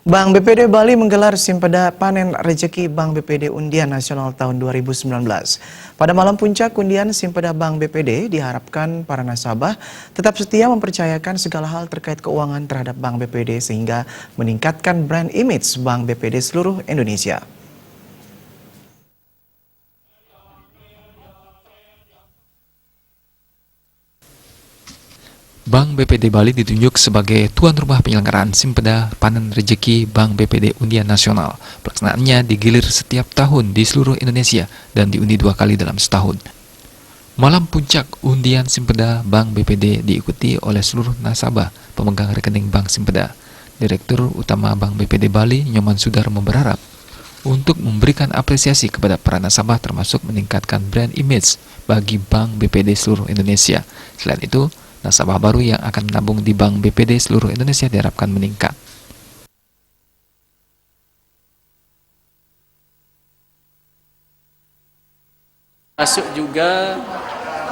Bank BPD Bali menggelar Simpeda Panen Rejeki Bank BPD Undian Nasional tahun 2019. Pada malam puncak undian Simpeda Bank BPD diharapkan para nasabah tetap setia mempercayakan segala hal terkait keuangan terhadap Bank BPD sehingga meningkatkan brand image Bank BPD seluruh Indonesia. Bank BPD Bali ditunjuk sebagai tuan rumah penyelenggaraan Simpeda Panen Rejeki Bank BPD Undian Nasional. Pelaksanaannya digilir setiap tahun di seluruh Indonesia dan diundi 2 kali dalam setahun. Malam puncak undian Simpeda Bank BPD diikuti oleh seluruh nasabah pemegang rekening Bank Simpeda. Direktur Utama Bank BPD Bali, Nyoman Sudarmo berharap untuk memberikan apresiasi kepada para nasabah termasuk meningkatkan brand image bagi Bank BPD seluruh Indonesia. Selain itu, nasabah baru yang akan menabung di Bank BPD seluruh Indonesia diharapkan meningkat. Masuk juga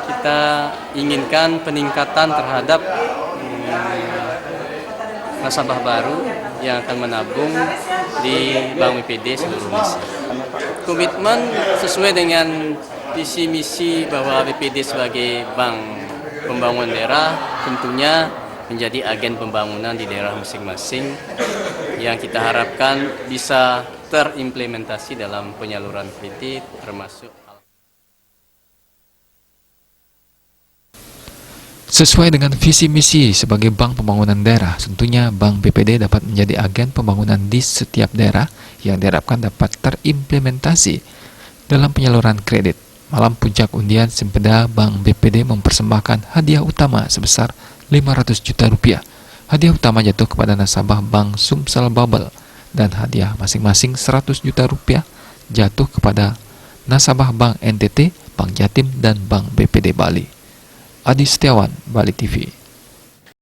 kita inginkan peningkatan terhadap nasabah baru yang akan menabung di Bank BPD seluruh Indonesia. Komitmen sesuai dengan visi misi bahwa BPD sebagai bank pembangunan daerah tentunya menjadi agen pembangunan di daerah masing-masing yang kita harapkan bisa terimplementasi dalam penyaluran kredit termasuk Sesuai dengan visi misi sebagai bank pembangunan daerah, tentunya Bank BPD dapat menjadi agen pembangunan di setiap daerah yang diharapkan dapat terimplementasi dalam penyaluran kredit. Malam puncak undian Simpeda Bank BPD mempersembahkan hadiah utama sebesar 500 juta rupiah. Hadiah utama jatuh kepada nasabah Bank Sumsel Bubble dan hadiah masing-masing 100 juta rupiah jatuh kepada nasabah Bank NTT, Bank Jatim, dan Bank BPD Bali. Adi Setiawan, Bali TV.